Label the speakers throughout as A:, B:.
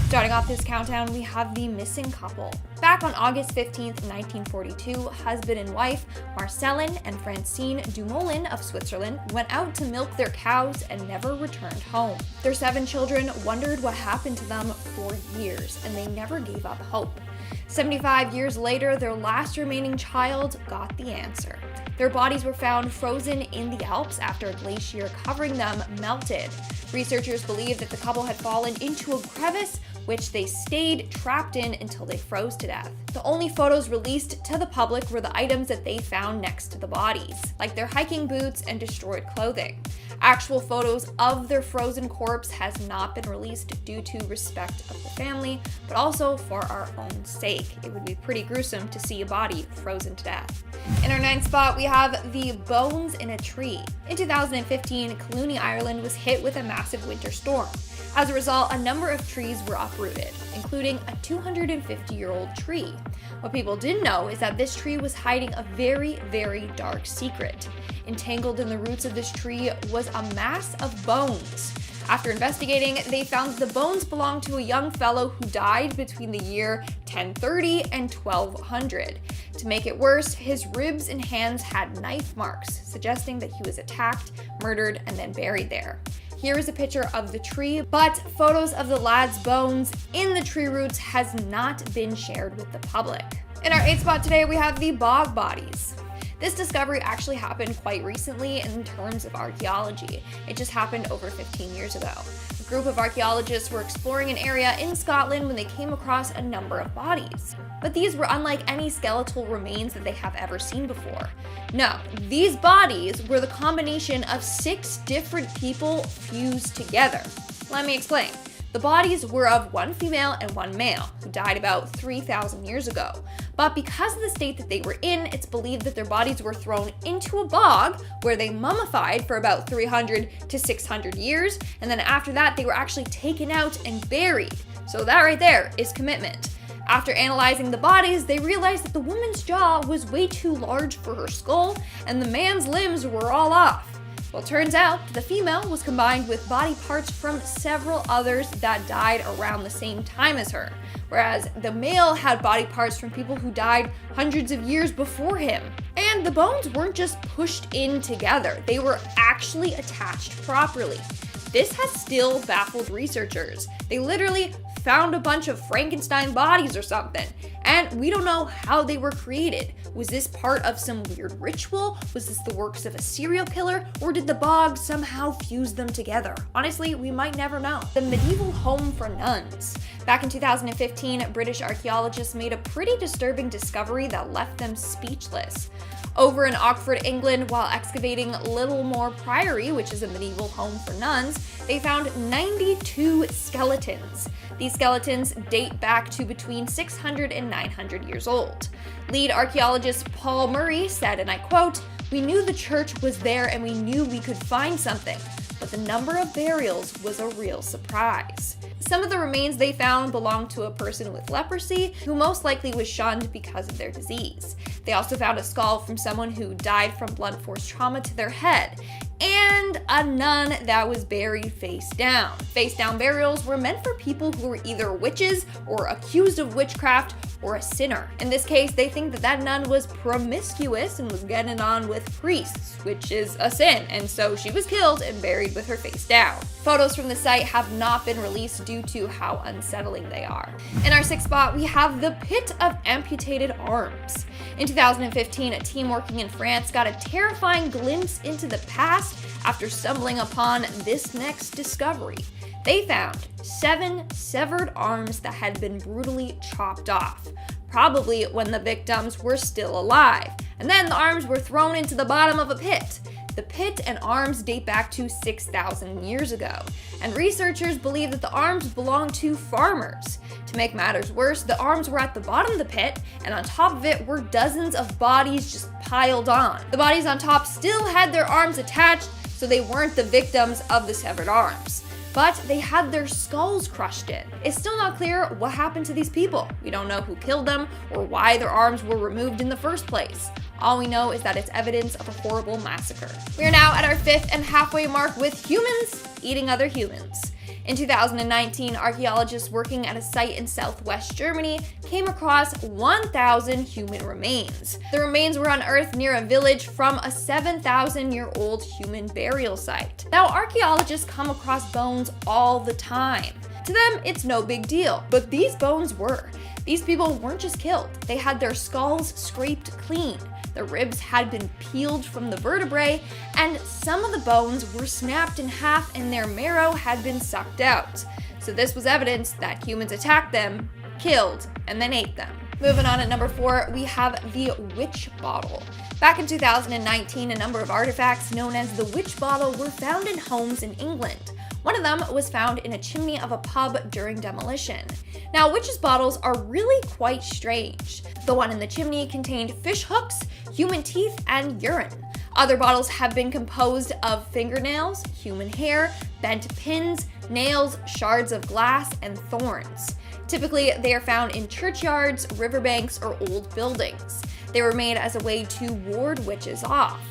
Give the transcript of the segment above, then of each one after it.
A: Starting off this countdown, we have the missing couple. Back on August 15th, 1942, husband and wife Marcelin and Francine Dumoulin of Switzerland went out to milk their cows and never returned home. Their 7 children wondered what happened to them for years, and they never gave up hope. 75 years later, their last remaining child got the answer. Their bodies were found frozen in the Alps after a glacier covering them melted. Researchers believe that the couple had fallen into a crevice which they stayed trapped in until they froze to death. The only photos released to the public were the items that they found next to the bodies, like their hiking boots and destroyed clothing. Actual photos of their frozen corpse has not been released due to respect of the family, but also for our own sake. It would be pretty gruesome to see a body frozen to death. In our 9th spot, we have the bones in a tree. In 2015, Clooney, Ireland was hit with a massive winter storm. As a result, a number of trees were uprooted, including a 250-year-old tree. What people didn't know is that this tree was hiding a very, very dark secret. Entangled in the roots of this tree was a mass of bones. After investigating, they found that the bones belonged to a young fellow who died between the year 1030 and 1200. To make it worse, his ribs and hands had knife marks, suggesting that he was attacked, murdered, and then buried there. Here is a picture of the tree, but photos of the lad's bones in the tree roots has not been shared with the public. In our 8th spot today, we have the bog bodies. This discovery actually happened quite recently in terms of archaeology. It just happened over 15 years ago. A group of archaeologists were exploring an area in Scotland when they came across a number of bodies. But these were unlike any skeletal remains that they have ever seen before. No, these bodies were the combination of 6 different people fused together. Let me explain. The bodies were of one female and one male, who died about 3,000 years ago. But because of the state that they were in, it's believed that their bodies were thrown into a bog where they mummified for about 300 to 600 years, and then after that they were actually taken out and buried. So that right there is commitment. After analyzing the bodies, they realized that the woman's jaw was way too large for her skull, and the man's limbs were all off. Well, it turns out the female was combined with body parts from several others that died around the same time as her, whereas the male had body parts from people who died hundreds of years before him. And the bones weren't just pushed in together, they were actually attached properly. This has still baffled researchers. They literally found a bunch of Frankenstein bodies or something, and we don't know how they were created. Was this part of some weird ritual? Was this the works of a serial killer? Or did the bog somehow fuse them together? Honestly, we might never know. The medieval home for nuns. Back in 2015, British archaeologists made a pretty disturbing discovery that left them speechless. Over in Oxford, England, while excavating Littlemore Priory, which is a medieval home for nuns, they found 92 skeletons. These skeletons date back to between 600 and 900 years old. Lead archaeologist Paul Murray said, and I quote, "We knew the church was there and we knew we could find something, but the number of burials was a real surprise." Some of the remains they found belonged to a person with leprosy, who most likely was shunned because of their disease. They also found a skull from someone who died from blunt force trauma to their head, and a nun that was buried face down. Face down burials were meant for people who were either witches or accused of witchcraft or a sinner. In this case, they think that that nun was promiscuous and was getting on with priests, which is a sin, and so she was killed and buried with her face down. Photos from the site have not been released due to how unsettling they are. In our 6th spot, we have the Pit of Amputated Arms. In 2015, a team working in France got a terrifying glimpse into the past after stumbling upon this next discovery. They found 7 severed arms that had been brutally chopped off, probably when the victims were still alive, and then the arms were thrown into the bottom of a pit. The pit and arms date back to 6,000 years ago, and researchers believe that the arms belonged to farmers. To make matters worse, the arms were at the bottom of the pit, and on top of it were dozens of bodies just piled on. The bodies on top still had their arms attached, so they weren't the victims of the severed arms. But they had their skulls crushed in. It's still not clear what happened to these people. We don't know who killed them or why their arms were removed in the first place. All we know is that it's evidence of a horrible massacre. We are now at our 5th and halfway mark with humans eating other humans. In 2019, archaeologists working at a site in southwest Germany came across 1,000 human remains. The remains were unearthed near a village from a 7,000-year-old human burial site. Now, archaeologists come across bones all the time. To them, it's no big deal, but these bones were. These people weren't just killed, they had their skulls scraped clean. The ribs had been peeled from the vertebrae, and some of the bones were snapped in half and their marrow had been sucked out. So this was evidence that humans attacked them, killed, and then ate them. Moving on at number 4, we have the witch bottle. Back in 2019, a number of artifacts known as the witch bottle were found in homes in England. One of them was found in a chimney of a pub during demolition. Now, witches' bottles are really quite strange. The one in the chimney contained fish hooks, human teeth, and urine. Other bottles have been composed of fingernails, human hair, bent pins, nails, shards of glass, and thorns. Typically, they are found in churchyards, riverbanks, or old buildings. They were made as a way to ward witches off.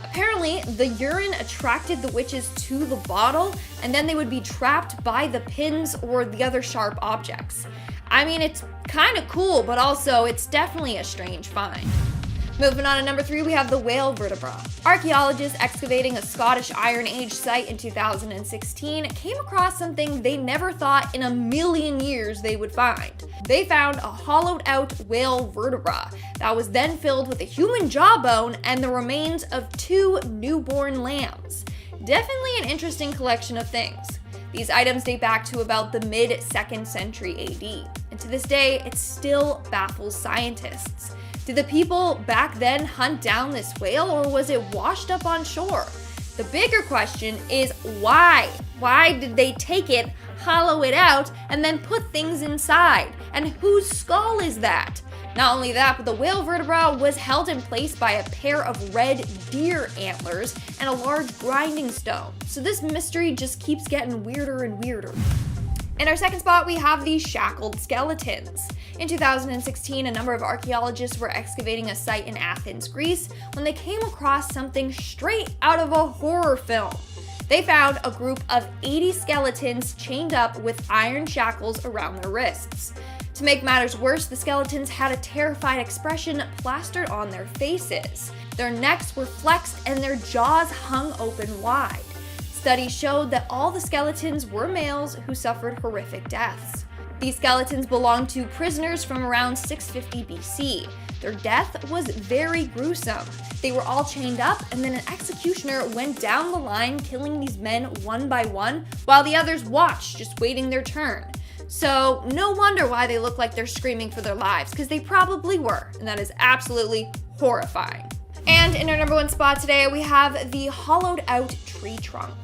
A: Apparently, the urine attracted the witches to the bottle, and then they would be trapped by the pins or the other sharp objects. I mean, it's kind of cool, but also it's definitely a strange find. Moving on to number 3, we have the whale vertebra. Archaeologists excavating a Scottish Iron Age site in 2016 came across something they never thought in a million years they would find. They found a hollowed out whale vertebra that was then filled with a human jawbone and the remains of 2 newborn lambs. Definitely an interesting collection of things. These items date back to about the mid-2nd century AD, and to this day, it still baffles scientists. Did the people back then hunt down this whale, or was it washed up on shore? The bigger question is why? Why did they take it, hollow it out, and then put things inside? And whose skull is that? Not only that, but the whale vertebra was held in place by a pair of red deer antlers and a large grinding stone. So this mystery just keeps getting weirder and weirder. In our second spot, we have the shackled skeletons. In 2016, a number of archaeologists were excavating a site in Athens, Greece, when they came across something straight out of a horror film. They found a group of 80 skeletons chained up with iron shackles around their wrists. To make matters worse, the skeletons had a terrified expression plastered on their faces. Their necks were flexed and their jaws hung open wide. Studies showed that all the skeletons were males who suffered horrific deaths. These skeletons belonged to prisoners from around 650 BC. Their death was very gruesome. They were all chained up, and then an executioner went down the line killing these men one by one, while the others watched, just waiting their turn. So no wonder why they look like they're screaming for their lives, because they probably were, and that is absolutely horrifying. And in our number 1 spot today, we have the hollowed out tree trunk.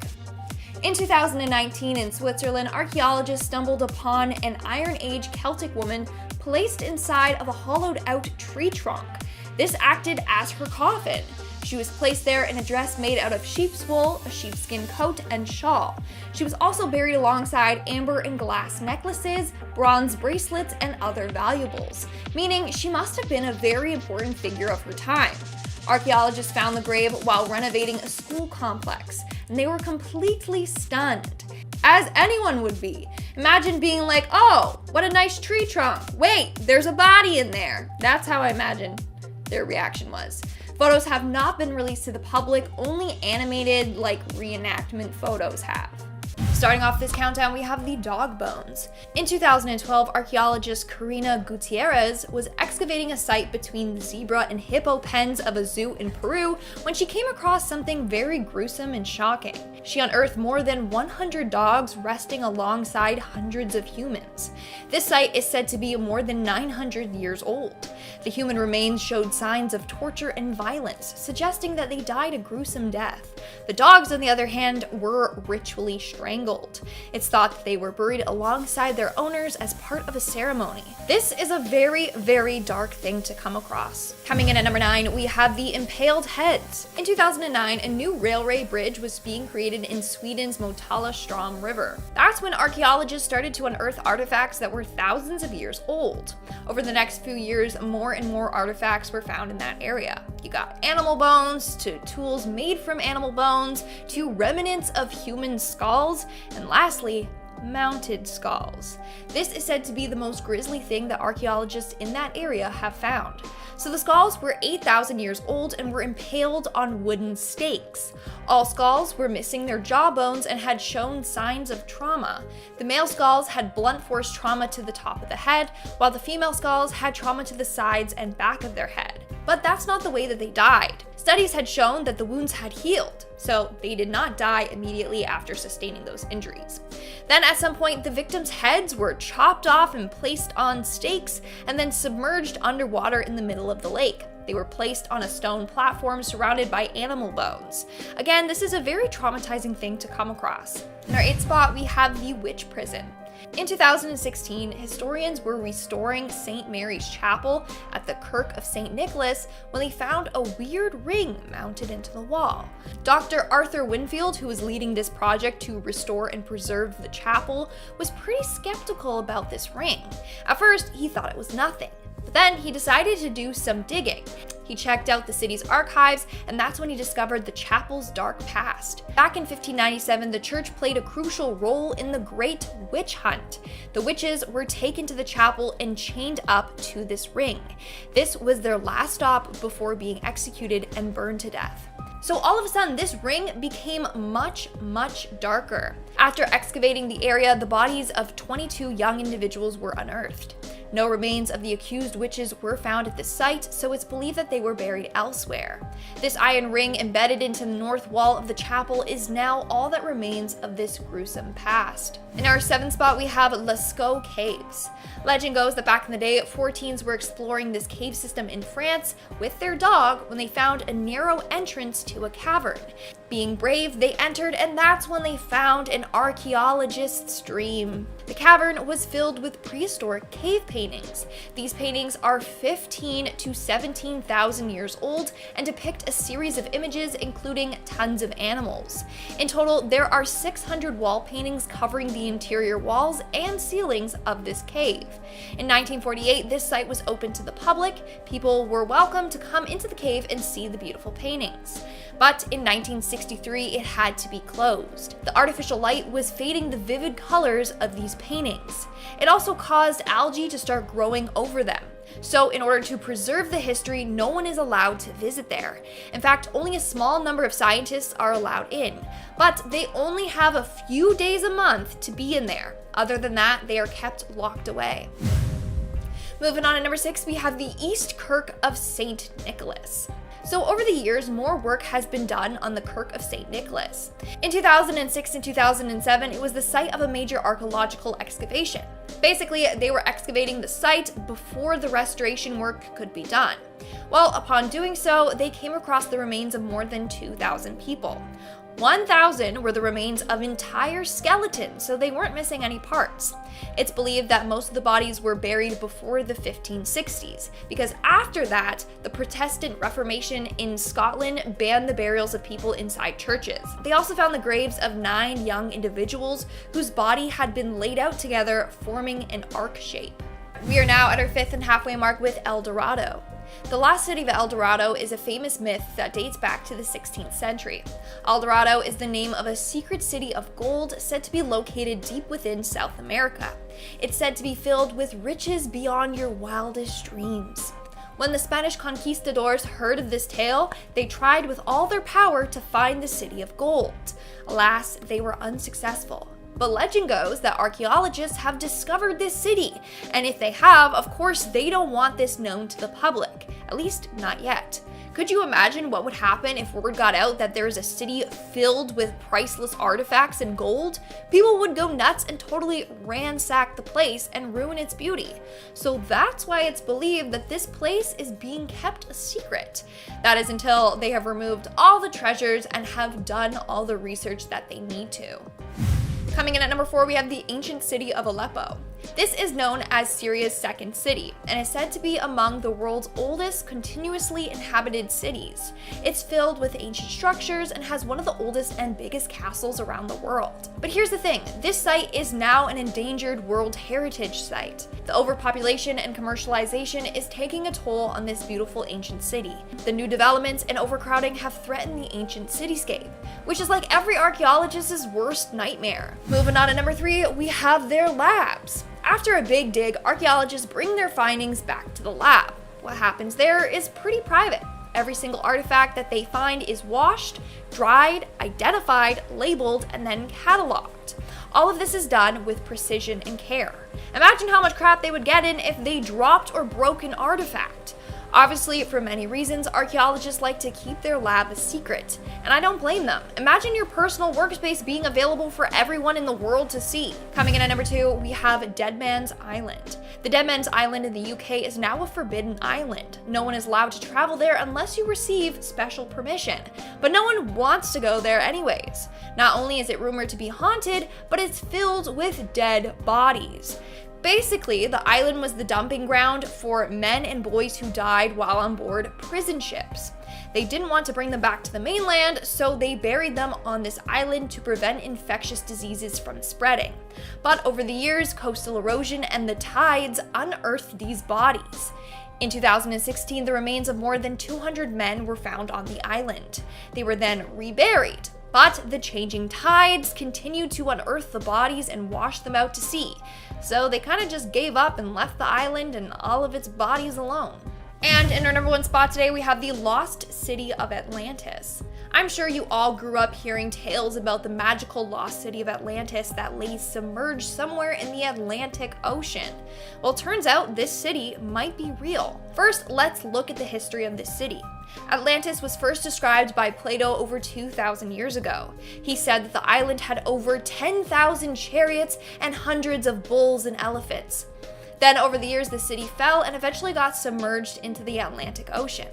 A: In 2019 in Switzerland, archaeologists stumbled upon an Iron Age Celtic woman placed inside of a hollowed out tree trunk. This acted as her coffin. She was placed there in a dress made out of sheep's wool, a sheepskin coat, and shawl. She was also buried alongside amber and glass necklaces, bronze bracelets, and other valuables, meaning she must have been a very important figure of her time. Archaeologists found the grave while renovating a school complex, and they were completely stunned, as anyone would be. Imagine being like, oh, what a nice tree trunk. Wait, there's a body in there. That's how I imagine their reaction was. Photos have not been released to the public, only animated, reenactment photos have. Starting off this countdown, we have the dog bones. In 2012, archaeologist Karina Gutierrez was excavating a site between the zebra and hippo pens of a zoo in Peru when she came across something very gruesome and shocking. She unearthed more than 100 dogs resting alongside hundreds of humans. This site is said to be more than 900 years old. The human remains showed signs of torture and violence, suggesting that they died a gruesome death. The dogs, on the other hand, were ritually strangled. It's thought that they were buried alongside their owners as part of a ceremony. This is a very, very dark thing to come across. Coming in at number 9, we have the impaled heads. In 2009, a new railway bridge was being created in Sweden's Motala Strom River. That's when archaeologists started to unearth artifacts that were thousands of years old. Over the next few years, more and more artifacts were found in that area. You got animal bones, to tools made from animal bones, to remnants of human skulls, and lastly, mounted skulls. This is said to be the most grisly thing that archaeologists in that area have found. So the skulls were 8,000 years old and were impaled on wooden stakes. All skulls were missing their jawbones and had shown signs of trauma. The male skulls had blunt force trauma to the top of the head, while the female skulls had trauma to the sides and back of their head. But that's not the way that they died. Studies had shown that the wounds had healed, so they did not die immediately after sustaining those injuries. Then at some point, the victims' heads were chopped off and placed on stakes and then submerged underwater in the middle of the lake. They were placed on a stone platform surrounded by animal bones. Again, this is a very traumatizing thing to come across. In our 8th spot, we have the witch prison. In 2016, historians were restoring St. Mary's Chapel at the Kirk of St. Nicholas when they found a weird ring mounted into the wall. Dr. Arthur Winfield, who was leading this project to restore and preserve the chapel, was pretty skeptical about this ring. At first, he thought it was nothing. But then he decided to do some digging. He checked out the city's archives, and that's when he discovered the chapel's dark past. Back in 1597, the church played a crucial role in the Great Witch Hunt. The witches were taken to the chapel and chained up to this ring. This was their last stop before being executed and burned to death. So all of a sudden, this ring became much, much darker. After excavating the area, the bodies of 22 young individuals were unearthed. No remains of the accused witches were found at this site, so it's believed that they were buried elsewhere. This iron ring embedded into the north wall of the chapel is now all that remains of this gruesome past. In our 7th spot, we have Lascaux Caves. Legend goes that back in the day, 4 teens were exploring this cave system in France with their dog when they found a narrow entrance to a cavern. Being brave, they entered, and that's when they found an archaeologist's dream. The cavern was filled with prehistoric cave paintings. These paintings are 15 to 17,000 years old and depict a series of images including tons of animals. In total, there are 600 wall paintings covering the interior walls and ceilings of this cave. In 1948, this site was open to the public. People were welcome to come into the cave and see the beautiful paintings. But in 1963, it had to be closed. The artificial light was fading the vivid colors of these paintings. It also caused algae to start growing over them. So in order to preserve the history, no one is allowed to visit there. In fact, only a small number of scientists are allowed in, but they only have a few days a month to be in there. Other than that, they are kept locked away. Moving on to number 6, we have the East Kirk of St. Nicholas. So over the years, more work has been done on the Kirk of St. Nicholas. In 2006 and 2007, it was the site of a major archaeological excavation. Basically, they were excavating the site before the restoration work could be done. Well, upon doing so, they came across the remains of more than 2,000 people. 1,000 were the remains of entire skeletons, so they weren't missing any parts. It's believed that most of the bodies were buried before the 1560s, because after that, the Protestant Reformation in Scotland banned the burials of people inside churches. They also found the graves of 9 young individuals whose body had been laid out together, forming an arc shape. We are now at our 5th and halfway mark with El Dorado. The lost city of El Dorado is a famous myth that dates back to the 16th century. El Dorado is the name of a secret city of gold said to be located deep within South America. It's said to be filled with riches beyond your wildest dreams. When the Spanish conquistadors heard of this tale, they tried with all their power to find the city of gold. Alas, they were unsuccessful. But legend goes that archaeologists have discovered this city, and if they have, of course, they don't want this known to the public, at least not yet. Could you imagine what would happen if word got out that there is a city filled with priceless artifacts and gold? People would go nuts and totally ransack the place and ruin its beauty. So that's why it's believed that this place is being kept a secret. That is until they have removed all the treasures and have done all the research that they need to. Coming in at number 4, we have the ancient city of Aleppo. This is known as Syria's second city and is said to be among the world's oldest continuously inhabited cities. It's filled with ancient structures and has one of the oldest and biggest castles around the world. But here's the thing, this site is now an endangered World Heritage Site. The overpopulation and commercialization is taking a toll on this beautiful ancient city. The new developments and overcrowding have threatened the ancient cityscape, which is like every archaeologist's worst nightmare. Moving on to number 3, we have their labs. After a big dig, archaeologists bring their findings back to the lab. What happens there is pretty private. Every single artifact that they find is washed, dried, identified, labeled, and then cataloged. All of this is done with precision and care. Imagine how much crap they would get in if they dropped or broke an artifact. Obviously, for many reasons, archaeologists like to keep their lab a secret, and I don't blame them. Imagine your personal workspace being available for everyone in the world to see. Coming in at number 2, we have Dead Man's Island. The Dead Man's Island in the UK is now a forbidden island. No one is allowed to travel there unless you receive special permission, but no one wants to go there anyways. Not only is it rumored to be haunted, but it's filled with dead bodies. Basically, the island was the dumping ground for men and boys who died while on board prison ships. They didn't want to bring them back to the mainland, so they buried them on this island to prevent infectious diseases from spreading. But over the years, coastal erosion and the tides unearthed these bodies. In 2016, the remains of more than 200 men were found on the island. They were then reburied. But the changing tides continued to unearth the bodies and wash them out to sea. So they kind of just gave up and left the island and all of its bodies alone. And in our number 1 spot today, we have the lost city of Atlantis. I'm sure you all grew up hearing tales about the magical lost city of Atlantis that lay submerged somewhere in the Atlantic Ocean. Well, it turns out this city might be real. First, let's look at the history of this city. Atlantis was first described by Plato over 2,000 years ago. He said that the island had over 10,000 chariots and hundreds of bulls and elephants. Then over the years, the city fell and eventually got submerged into the Atlantic Ocean.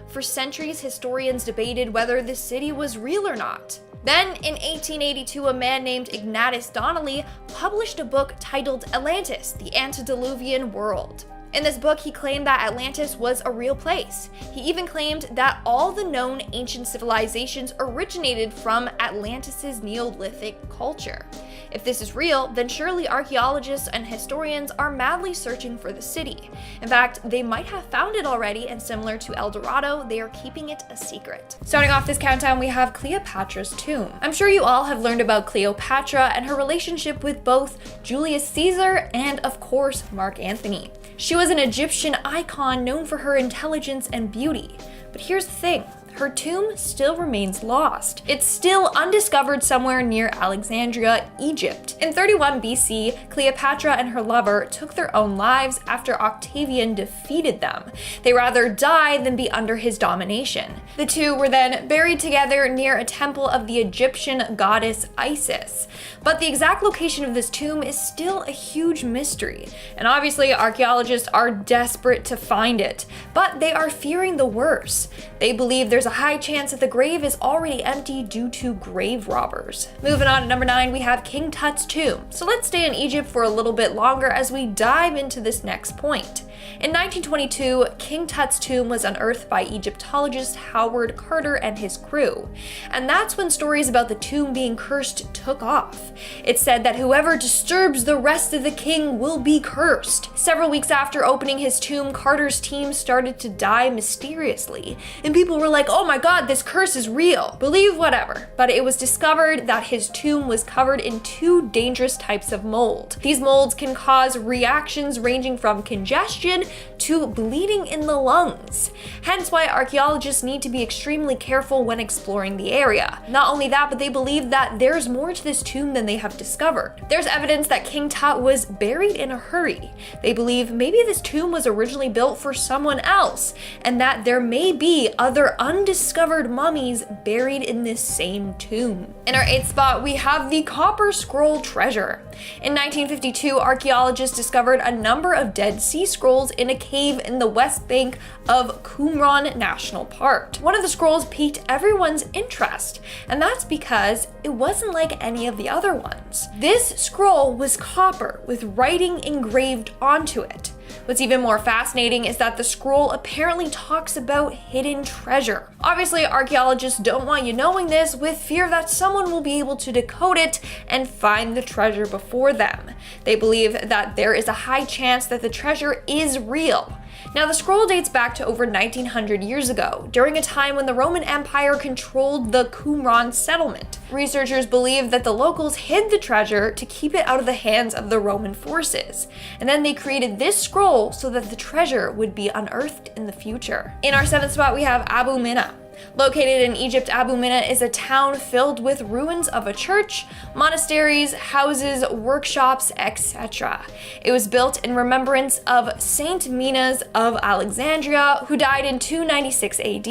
A: For centuries, historians debated whether this city was real or not. Then, in 1882, a man named Ignatius Donnelly published a book titled Atlantis, the Antediluvian World. In this book, he claimed that Atlantis was a real place. He even claimed that all the known ancient civilizations originated from Atlantis' Neolithic culture. If this is real, then surely archaeologists and historians are madly searching for the city. In fact, they might have found it already, and similar to El Dorado, they are keeping it a secret. Starting off this countdown, we have Cleopatra's tomb. I'm sure you all have learned about Cleopatra and her relationship with both Julius Caesar and, of course, Mark Antony. She was an Egyptian icon known for her intelligence and beauty. But here's the thing. Her tomb still remains lost. It's still undiscovered somewhere near Alexandria, Egypt. In 31 BC, Cleopatra and her lover took their own lives after Octavian defeated them. They rather die than be under his domination. The two were then buried together near a temple of the Egyptian goddess Isis. But the exact location of this tomb is still a huge mystery. And obviously, archaeologists are desperate to find it. But they are fearing the worst. They believe there's a high chance that the grave is already empty due to grave robbers. Moving on to number 9, we have King Tut's tomb. So let's stay in Egypt for a little bit longer as we dive into this next point. In 1922, King Tut's tomb was unearthed by Egyptologist Howard Carter and his crew. And that's when stories about the tomb being cursed took off. It said that whoever disturbs the rest of the king will be cursed. Several weeks after opening his tomb, Carter's team started to die mysteriously. And people were like, oh my god, this curse is real. Believe whatever. But it was discovered that his tomb was covered in 2 dangerous types of mold. These molds can cause reactions ranging from congestion to bleeding in the lungs. Hence why archaeologists need to be extremely careful when exploring the area. Not only that, but they believe that there's more to this tomb than they have discovered. There's evidence that King Tut was buried in a hurry. They believe maybe this tomb was originally built for someone else, and that there may be other undiscovered mummies buried in this same tomb. In our 8th spot, we have the Copper Scroll treasure. In 1952, archaeologists discovered a number of Dead Sea Scrolls scrolls in a cave in the west bank of Qumran National Park. One of the scrolls piqued everyone's interest, and that's because it wasn't like any of the other ones. This scroll was copper with writing engraved onto it. What's even more fascinating is that the scroll apparently talks about hidden treasure. Obviously, archaeologists don't want you knowing this with fear that someone will be able to decode it and find the treasure before them. They believe that there is a high chance that the treasure is real. Now, the scroll dates back to over 1900 years ago, during a time when the Roman Empire controlled the Qumran settlement. Researchers believe that the locals hid the treasure to keep it out of the hands of the Roman forces, and then they created this scroll so that the treasure would be unearthed in the future. In our 7th spot, we have Abu Mina. Located in Egypt, Abu Mina is a town filled with ruins of a church, monasteries, houses, workshops, etc. It was built in remembrance of Saint Minas of Alexandria, who died in 296 AD.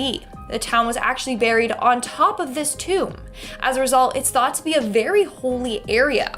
A: The town was actually buried on top of this tomb. As a result, it's thought to be a very holy area.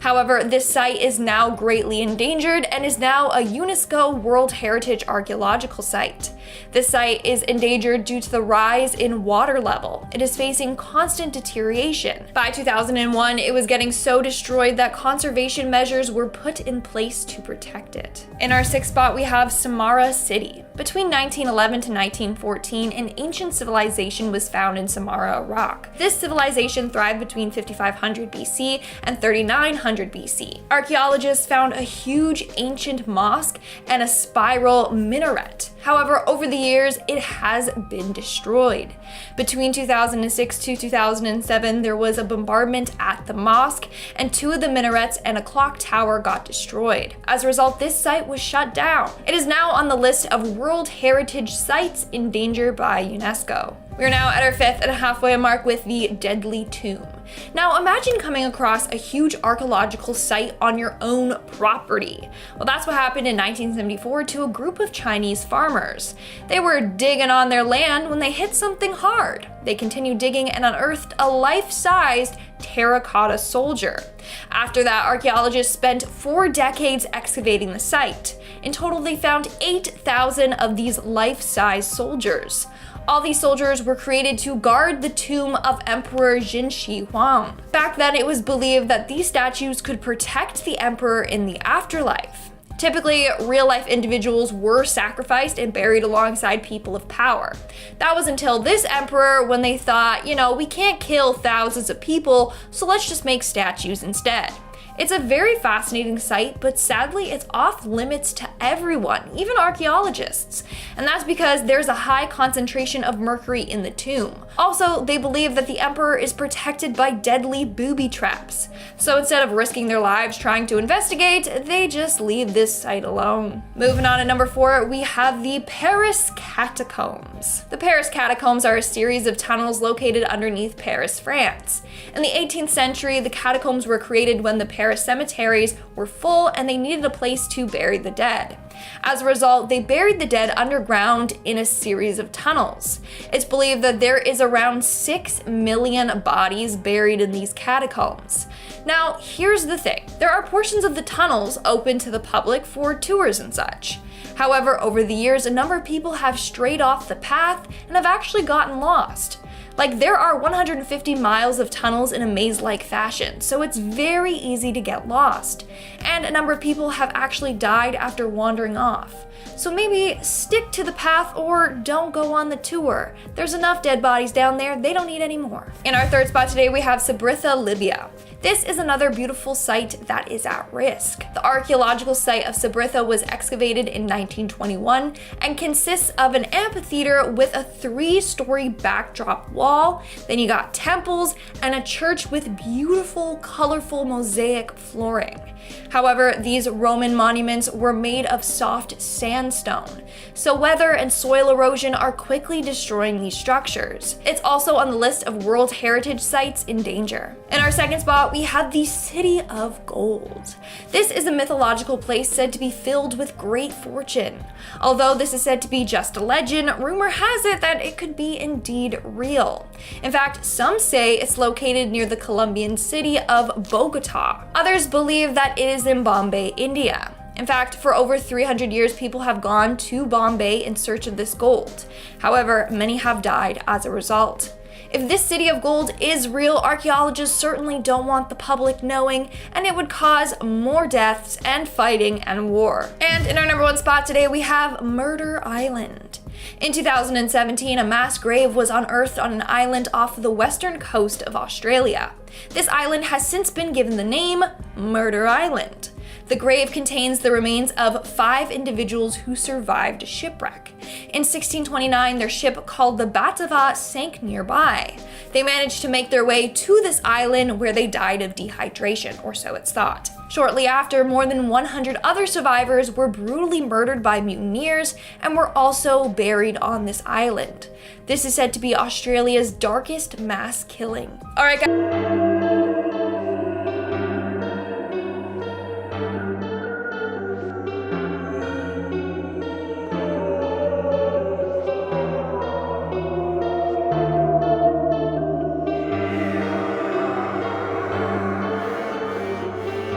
A: However, this site is now greatly endangered and is now a UNESCO World Heritage Archaeological Site. This site is endangered due to the rise in water level. It is facing constant deterioration. By 2001, it was getting so destroyed that conservation measures were put in place to protect it. In our 6th spot, we have Samarra City. Between 1911 to 1914, an ancient civilization was found in Samarra, Iraq. This civilization thrived between 5500 BC and 3900 BC. Archaeologists found a huge ancient mosque and a spiral minaret. However, over the years, it has been destroyed. Between 2006 to 2007, there was a bombardment at the mosque, and 2 of the minarets and a clock tower got destroyed. As a result, this site was shut down. It is now on the list of World Heritage Sites endangered by UNESCO. We are now at our 5th and halfway mark with the Deadly Tomb. Now imagine coming across a huge archaeological site on your own property. Well, that's what happened in 1974 to a group of Chinese farmers. They were digging on their land when they hit something hard. They continued digging and unearthed a life-sized terracotta soldier. After that, archaeologists spent 4 decades excavating the site. In total, they found 8,000 of these life-size soldiers. All these soldiers were created to guard the tomb of Emperor Jinshi Huang. Back then, it was believed that these statues could protect the emperor in the afterlife. Typically, real-life individuals were sacrificed and buried alongside people of power. That was until this emperor, when they thought, we can't kill thousands of people, so let's just make statues instead. It's a very fascinating site, but sadly it's off limits to everyone, even archaeologists. And that's because there's a high concentration of mercury in the tomb. Also, they believe that the emperor is protected by deadly booby traps. So instead of risking their lives trying to investigate, they just leave this site alone. Moving on to number 4, we have the Paris Catacombs. The Paris Catacombs are a series of tunnels located underneath Paris, France. In the 18th century, the catacombs were created when the Paris cemeteries were full and they needed a place to bury the dead. As a result, they buried the dead underground in a series of tunnels. It's believed that there is around 6 million bodies buried in these catacombs. Now, here's the thing. There are portions of the tunnels open to the public for tours and such. However, over the years, a number of people have strayed off the path and have actually gotten lost. Like, there are 150 miles of tunnels in a maze-like fashion, so it's very easy to get lost. And a number of people have actually died after wandering off. So maybe stick to the path or don't go on the tour. There's enough dead bodies down there, they don't need any more. In our 3rd spot today, we have Sabritha, Libya. This is another beautiful site that is at risk. The archaeological site of Sabritha was excavated in 1921 and consists of an amphitheater with a 3-story backdrop wall. Then you got temples and a church with beautiful, colorful mosaic flooring. However, these Roman monuments were made of soft sandstone, so weather and soil erosion are quickly destroying these structures. It's also on the list of World Heritage Sites in danger. In our 2nd spot, we have the City of Gold. This is a mythological place said to be filled with great fortune. Although this is said to be just a legend, rumor has it that it could be indeed real. In fact, some say it's located near the Colombian city of Bogota. Others believe that it is in Bombay, India. In fact, for over 300 years, people have gone to Bombay in search of this gold. However, many have died as a result. If this city of gold is real, archaeologists certainly don't want the public knowing, and it would cause more deaths and fighting and war. And in our number one spot today, we have Murder Island. In 2017, a mass grave was unearthed on an island off the western coast of Australia. This island has since been given the name Murder Island. The grave contains the remains of 5 individuals who survived a shipwreck. In 1629, their ship called the Batava sank nearby. They managed to make their way to this island where they died of dehydration, or so it's thought. Shortly after, more than 100 other survivors were brutally murdered by mutineers and were also buried on this island. This is said to be Australia's darkest mass killing. Alright guys.